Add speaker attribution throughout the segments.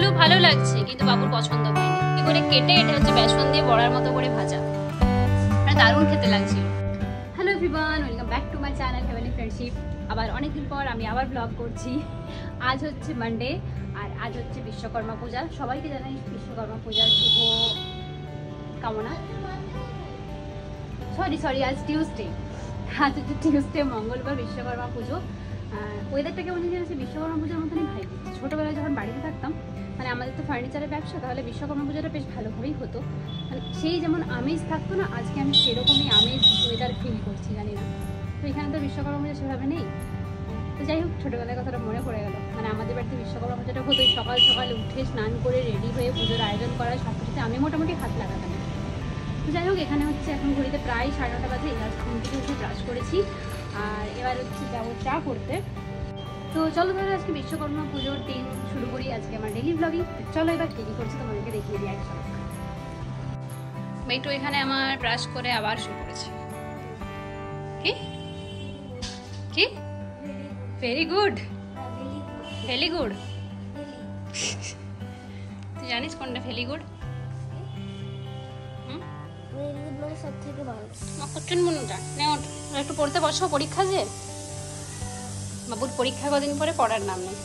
Speaker 1: হলেও ভালো লাগছে, কিন্তু বাবুর পছন্দ হয়নি। কি করে কেটে এটা হচ্ছে বেসন দিয়ে বড়ার মতো করে ভাজা, মানে দারুণ খেতে লাগছিল। Hello everyone, welcome back to my channel family friendship. আবার অনেকদিন পর আমি আবার ব্লগ করছি। আজ হচ্ছে মানডে আর আজ হচ্ছে বিশ্বকর্মা পূজা। সবাইকে জানাই বিশ্বকর্মা পূজার শুভ কামনা। সরি আজ টিউসডে, আজ হচ্ছে টিউসডে, মঙ্গলবার বিশ্বকর্মা পুজো। ওয়েদারটা কেমন জানিয়েছে বিশ্বকর্মা পুজোর মতনই ভাই। ছোটোবেলায় যখন বাড়িতে থাকতাম, মানে আমাদের তো ফার্নিচারের ব্যবসা, তাহলে বিশ্বকর্মা পুজোটা বেশ ভালোভাবেই হতো। মানে সেই যেমন আমেজ থাকতো না, আজকে আমি সেরকমই আমেজ ওয়েদার ফিল করছি, জানি না। তো এখানে তো বিশ্বকর্মা পুজো সেভাবে নেই। তো যাই হোক, ছোটোবেলার কথাটা মনে পড়ে গেল। মানে আমাদের বাড়িতে বিশ্বকর্মা পুজোটা হতো সকাল সকাল উঠে স্নান করে রেডি হয়ে পুজোর আয়োজন করার সাথে সাথে আমি মোটামুটি হাত লাগাতাম। তো যাই হোক, এখানে হচ্ছে এখন ঘড়িতে প্রায় 9:30 বাজে। এবার ঘুম থেকে উঠে ব্রাশ করেছি আর এবার হচ্ছে যাবো চা করতে। তো চলো তাহলে আজকে বিশ্বকর্মা পুজোর দিন শুরু করি আজকে আমার ডেইলি ব্লগিং। চলো এবার কী কী করছি তোমাদেরকে দেখিয়ে দিই এক ঝলক। মেটু এখানে আমার ব্রাশ করে আবার শুরু করেছে। কি কি ভেরি গুড, ভেরি গুড। তুই জানিস কোনটা ভেরি গুড? একটু পড়তে বসো, পরীক্ষা যে বাবুর পরীক্ষা কদিন পরে, পড়ার নাম নেই।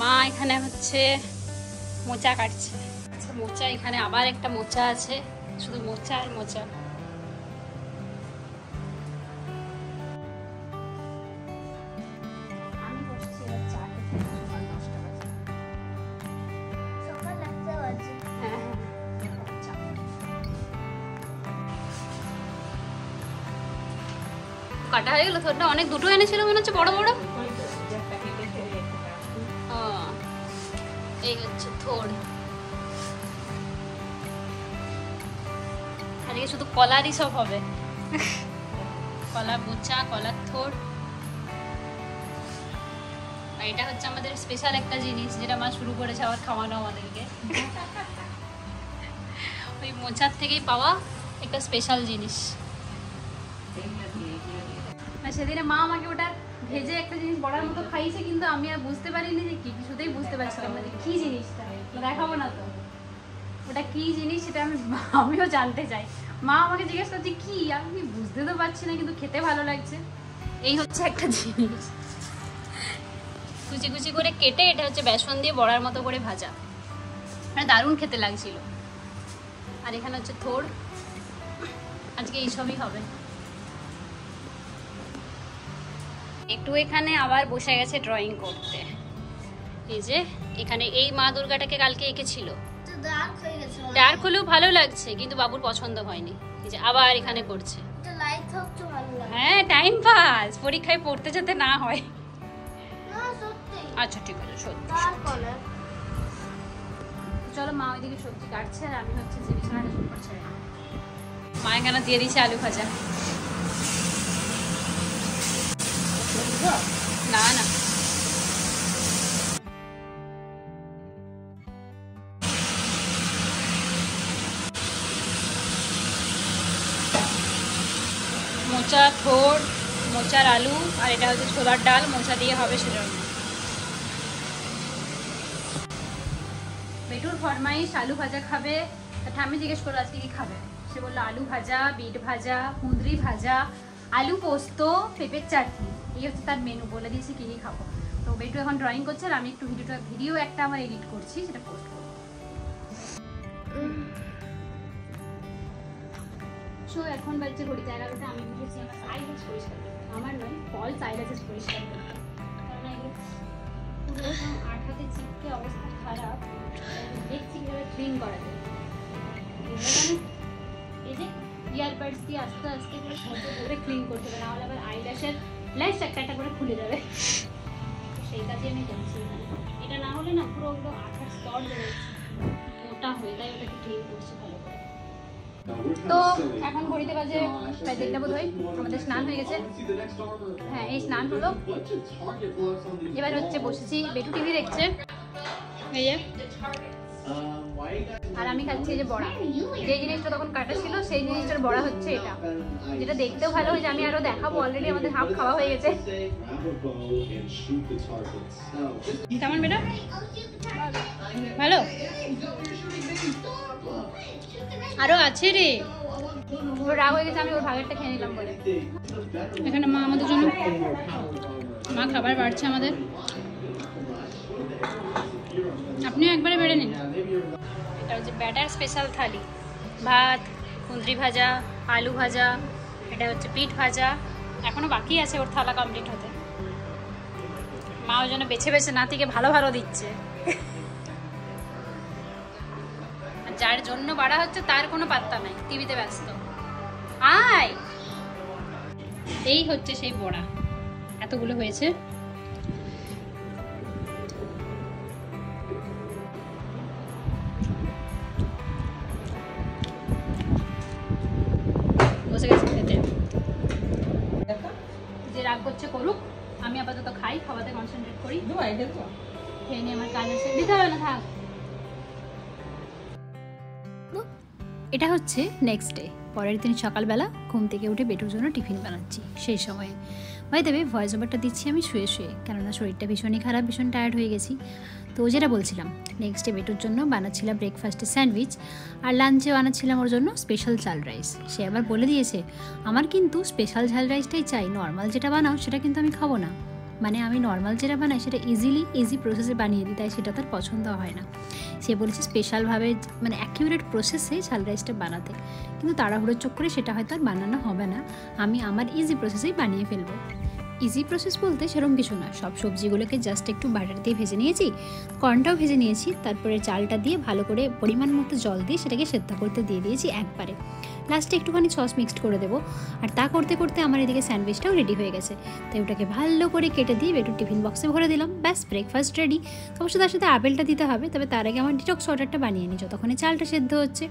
Speaker 1: মা এখানে হচ্ছে মোচা কাটছে। আচ্ছা, মোচা এখানে আবার একটা মোচা আছে, শুধু মোচা আর মোচা। আমি বসছি এবার চা খেতে, সকাল 10টা বাজে।
Speaker 2: সকাল 1টা বাজে।
Speaker 1: হ্যাঁ, কাটা হয়ে গেল তোরটা? অনেক দুটো এনেছিল মনে হচ্ছে, বড় বড়। এই হচ্ছে থোড়। আজকে শুধু কলারই সব হবে, কলা মোচা, কলার থোড়। আর এটা হচ্ছে আমাদের স্পেশাল একটা জিনিস, যেটা মা শুরু করেছে আবার খাওয়ানো আমাদেরকে। ওই মোচার থেকেই পাওয়া একটা স্পেশাল জিনিস। সেদিনে মা আমাকে ওটা ভেজে একটা জিনিস বড়ার মতো খাইয়েছে, কিন্তু আমি আর বুঝতে পারিনি যে কি, কিছুতেই বুঝতে পারছিলাম না যে কি জিনিসটা। দেখাবো না তো ওটা কি জিনিস, সেটা আমিও জানতে চাই। মা আমাকে জিজ্ঞেস করছে কি, আমি বুঝতে তো পারছি না, কিন্তু খেতে ভালো লাগছে। এই হচ্ছে একটা জিনিস, কুচি কুচি করে কেটে এটা হচ্ছে বেসন দিয়ে বড়ার মতো করে ভাজা, মানে দারুণ খেতে লাগছিল। আর এখানে হচ্ছে থোড়। আজকে এইসবই হবে। একটু এখানে আবার বসে গেছে ড্রয়িং করতে। এই যে এখানে এই মা দুর্গাটাকে কালকে এঁকেছিল, ডার্ক হলেও ভালো লাগছে, কিন্তু বাবুর পছন্দ হয়নি। এই যে আবার এখানে করছে। হ্যাঁ, টাইম পাস, পরীক্ষায় পড়তে যেতে না হয়। আচ্ছা ঠিক আছে, সত্যি। চলো, মা ওইদিকে সবজি কাটছে আর আমি হচ্ছে যে বিছানাটা শুরু করছে। মা এখানে দিয়ে দিয়েছে আলু ভাজা। না না, মোচা, থোড়, মোচার আলু, আর এটা হচ্ছে ছোলার ডাল, মোচা দিয়ে হবে সেজন্য। বেটুর ফরমাইশ আলু ভাজা খাবে। ঠাম্মি জিজ্ঞেস করলো আজকে কি খাবে। সে বললো আলু ভাজা, বিট ভাজা, কুঁদরি ভাজা, আলু পোস্ত, পেঁপের চাটনি। এই হচ্ছে তার মেনু, বলে দিয়েছি কী কী খাবো। তো বেটু এখন ড্রয়িং করছে আর আমি একটু ভিডিও একটা আমার এডিট করছি, সেটা পোস্ট করবো। সো এখন বাজছে ঘড়িতে 11টা। আমি বুঝেছি আমার সাইড আছে পরিষ্কার করতে, আমার নয়, ফল সাইড আছে পরিষ্কার করতে। কারণ এগুলো পুরো আঠাতে চিপকে অবস্থা খারাপ, দেখছি কীভাবে ক্লিন করা যায়। এই যে ইয়ারবাডস দিয়ে আস্তে আস্তে করে ছোটো করে ক্লিন করতে হবে, নাহলে আবার আইল্যাশের ল্যাশ একটা একটা করে খুলে যাবে। সেই কাজে আমি করছি। এটা না হলে না পুরো ওগুলো আঠার স্তর জমে মোটা হয়ে যায়, ওটাকে ক্লিন করছি ভালো করে। তো এখন ঘড়িতে বাজে প্রায় 1টা বোধ হয়। আমাদের স্নান হয়ে গেছে। হ্যাঁ, এই স্নান হলো। এবার হচ্ছে বসেছি, বেটু টিভি দেখছে। এই যে, আর আমি খাচ্ছি এই যে বড়া। যে জিনিসটা তখন কাটা ছিল সেই জিনিসটার বড়া হচ্ছে এটা, যেটা দেখতেও ভালো হয়েছে। আমি আরো দেখাবো, অলরেডি আমাদের হাফ খাওয়া হয়ে গেছে। কেমন বেটা? ভালো আরো আছে রে, ওর রাগ হয়ে গেছে আমি ওর ভাগেরটা খেয়ে নিলাম বলে। এখানে মা আমাদের জন্য মা খাবার বাড়ছে আমাদের, আপনিও একবারে বেড়ে নিন। এটা হচ্ছে ব্যাটার স্পেশাল থালি, ভাত, কুঁদরি ভাজা, আলু ভাজা, এটা হচ্ছে পিঠ ভাজা, এখনো বাকি আছে ওর থালা কমপ্লিট হতে। মা ওই জন্য বেছে বেছে নাতিকে ভালো ভালো দিচ্ছে, যার জন্য বাড়া হচ্ছে তার কোনো পাত্তা নাই, টিভিতে ব্যস্ত। আয়, এই হচ্ছে সেই বড়া, এতগুলো হয়েছে। বসে গেছে খেতে, যে রাগ করছে করুক, আমি আপাতত খাই, খাওয়াতে কনসেন্ট্রেট করি। খেয়ে নিয়ে আমার কাজ আছে, দিতে হবে না, থাক। এটা হচ্ছে নেক্সট ডে, পরের দিন সকালবেলা ঘুম থেকে উঠে বেটুর জন্য টিফিন বানাচ্ছি। সেই সময়ে ভাই দেবে ভয়েস ওভারটা দিচ্ছি আমি শুয়ে শুয়ে, কেননা শরীরটা ভীষণই খারাপ, ভীষণ টায়ার্ড হয়ে গেছি। তো যেটা বলছিলাম, নেক্সট ডে বেটুর জন্য বানাচ্ছিলাম ব্রেকফাস্টে স্যান্ডউইচ, আর লাঞ্চে বানাচ্ছিলাম ওর জন্য স্পেশাল ঝাল রাইস। সে আবার বলে দিয়েছে আমার কিন্তু স্পেশাল ঝাল রাইসটাই চাই, নর্মাল যেটা বানাও সেটা কিন্তু আমি খাবো না। মানে আমি নর্মাল যেটা বানাই সেটা ইজি প্রসেসে বানিয়ে দিই, তাই সেটা তার পছন্দ হয় না। সে বলেছে স্পেশালভাবে মানে অ্যাকিউরেট প্রসেসে ঝাল রাইসটা বানাতে, কিন্তু তাড়াহুড়োর চক্করে সেটা হয়তো আর বানানো হবে না, আমি আমার ইজি প্রসেসেই বানিয়ে ফেলবো। ইজি প্রসেস বলতে সেরকম কিছু না, সব সবজিগুলোকে জাস্ট একটু বাটার দিয়ে ভেজে নিয়েছি, কর্নটাও ভেজে নিয়েছি, তারপরে চালটা দিয়ে ভালো করে পরিমাণ মতো জল দিয়ে সেটাকে সেদ্ধ করতে দিয়ে দিয়েছি একবারে। লাস্টে একটুখানি সস মিক্সড করে দেবো, আর তা করতে করতে আমার এদিকে স্যান্ডউইচটাও রেডি হয়ে গেছে। তাই ওটাকে ভালো করে কেটে দিয়ে বেটুর টিফিন বক্সে ভরে দিলাম, ব্যাস ব্রেকফাস্ট রেডি। অবশ্য তার সাথে আপেলটা দিতে হবে, তবে তার আগে আমার ডিটক্স ওয়াটারটা বানিয়ে নিই, যতক্ষণে চালটা সেদ্ধ হচ্ছে।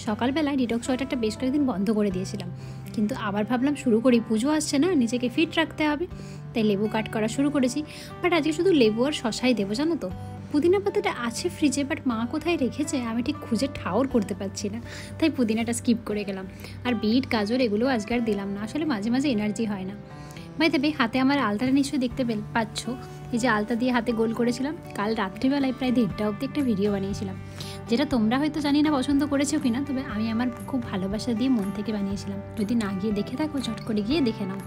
Speaker 1: সকালবেলায় ডিটক্স ওয়াটারটা বেশ কয়েকদিন বন্ধ করে দিয়েছিলাম, কিন্তু আবার ভাবলাম শুরু করি, পুজো আসছে না, নিজেকে ফিট রাখতে হবে, তাই লেবু কাট করা শুরু করেছি। বাট আজকে শুধু লেবু আর শশাই দেবো, জানো তো। পুদিনা পাতাটা আছে ফ্রিজে, বাট মা কোথায় রেখেছে আমি ঠিক খুঁজে ঠাওর করতে পারছি না, তাই পুদিনাটা স্কিপ করে গেলাম। আর বিট, গাজর এগুলো আজকে আর দিলাম না, আসলে মাঝে মাঝে এনার্জি হয় না। ভাই দেবে হাতে আমার আলতাটা নিশ্চয়ই দেখতে পাচ্ছ, এই যে আলতা দিয়ে হাতে গোল করেছিলাম, কাল রাত্রিবেলায় প্রায় 1:30 অবধি একটা ভিডিও বানিয়েছিলাম, যেটা তোমরা হয়তো জানি না পছন্দ করেছো কিনা, তবে আমি আমার খুব ভালোবাসা দিয়ে মন থেকে বানিয়েছিলাম। যদি না গিয়ে দেখে থাকো চট করে গিয়ে দেখে নাও,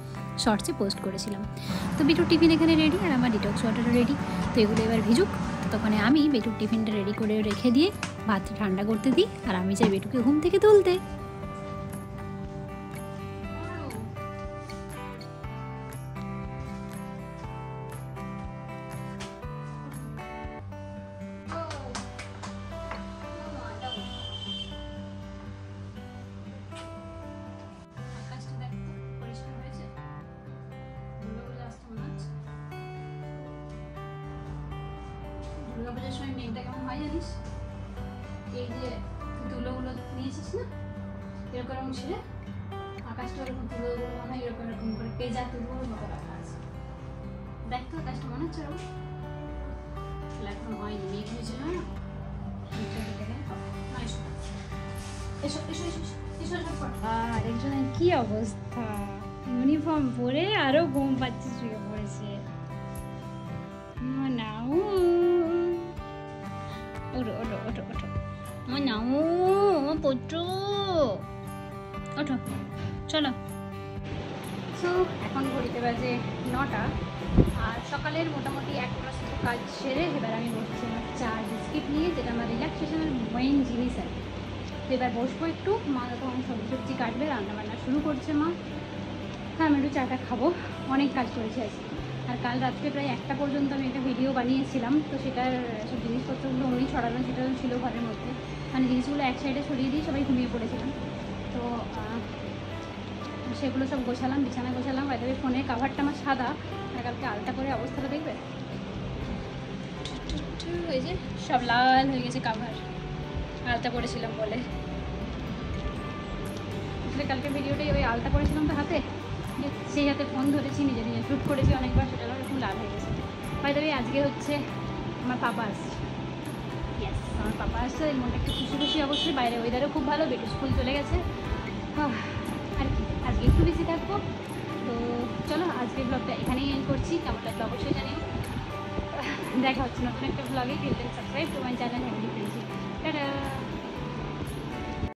Speaker 1: শর্টসে পোস্ট করেছিলাম। তো বেটুর টিফিন এখানে রেডি, আর আমার ডিটক্স ওয়াটারও রেডি। তো এগুলো এবার ভিজুক, তখন আমি বেটুর টিফিনটা রেডি করে রেখে দিয়ে ভাতটা ঠান্ডা করতে দিই, আর আমি যাই বেটুকে ঘুম থেকে তুলতে। দুর্গাপূজার সময় মেঘটা কেমন হয় জানিস, এই যে তুলোগুলো নিয়েছিস না, এরকম ছিঁড়ে আকাশটা ওরকম তুলোগুলো মনে হয় এরকম এরকম করে পেঁজা তুলোর মতো রাখা আছে। দেখ তো আকাশটা মনে হচ্ছে ওরকম, এখন হয়নি, মেঘ হয়েছিল না। আরেকজনের কি অবস্থা, ইউনিফর্ম পরে আরো ঘুম পাচ্ছে, শুয়ে পড়েছে। নাও ওঠো ওঠো ওঠো ওঠো, নাও পুত্র ওঠো, চলো। সো এখন ঘড়িতে বাজে 9টা, আর সকালের মোটামুটি 1% কাজ সেরে এবার আমি বসছি আমার চা বিস্কিট নিয়ে, যেটা আমার রিল্যাক্সেশনের মেইন জিনিস আর কি। তো এবার বসবো একটু, মা তখন সবজি কাটবে, রান্নাবান্না শুরু করছে মা। হ্যাঁ, আমি একটু চাটা খাবো, অনেক কাজ করেছি আজকে। আর কাল রাত্রে প্রায় 1টা পর্যন্ত আমি একটা ভিডিও বানিয়েছিলাম, তো সেটার সব জিনিসপত্রগুলো অমনি ছড়ানো সেটাও ছিল ঘরের মধ্যে, মানে জিনিসগুলো এক সাইডে ছড়িয়ে দিয়ে সবাই ঘুমিয়ে পড়েছিলাম। তো সেগুলো সব গোছালাম, বিছানা গোছালাম। বাইরে ফোনের কাভারটা আমার সাদা, আর কালকে আলতা করে অবস্থাটা দেখবে, এই যে সব লাল হয়ে গেছে কাভার, আলতা পরেছিলাম বলে। আসলে কালকে ভিডিওটাই ওই আলতা পরেছিলাম তো হাতে, সেই হাতে ফোন ধরেছি, নিজে নিজে শ্যুট করেছি অনেকবার, সেটা এরকম লাল হয়ে গেছে। বাইরে আজকে হচ্ছে আমার পাপা আসছে, ইয়েস আমার পাপা আসছে, এর মনটা একটু খুশি খুশি। অবশ্যই বাইরে ওয়েদারও খুব ভালো, বেটু স্কুল চলে গেছে, আর কি আজকে একটু বেশি থাকবো। তো চলো আজকে ব্লগটা এখানেই এন্ড করছি, কেমন লাগলো অবশ্যই জানিও। দেখা হচ্ছে নতুন একটা ব্লগে। Till then subscribe to my channel happy friendship. Tata.